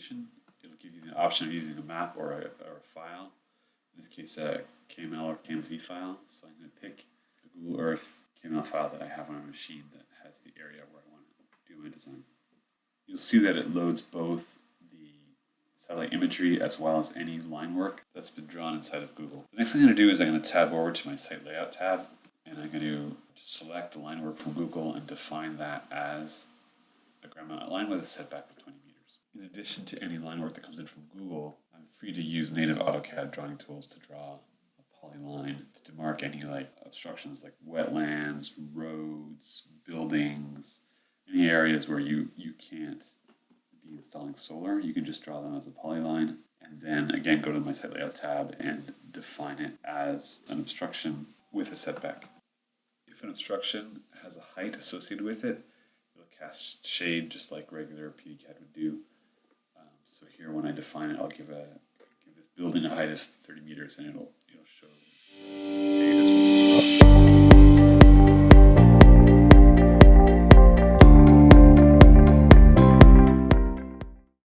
location, it'll give you the option of using a map or a file. In this case, a KML or KMZ file. So I'm going to pick a Google Earth KML file that I have on a machine that has the area where I want to do my design. You'll see that it loads both the satellite imagery as well as any line work that's been drawn inside of Google. The next thing I'm going to do is I'm going to tab over to my site layout tab, and I'm going to select the line work from Google and define that as a ground mount line with a setback of 20 meters. In addition to any line work that comes in from Google, I'm free to use native AutoCAD drawing tools to draw a polyline to demarc any obstructions like wetlands, roads, buildings, any areas where you can't be installing solar. You can just draw them as a polyline, and then again go to my site layout tab and define it as an obstruction with a setback. If an obstruction has a height associated with it, it'll cast shade just like regular PVCAD would do. So here, when I define it, I'll give this building a height of 30 meters, and it'll show shade as well.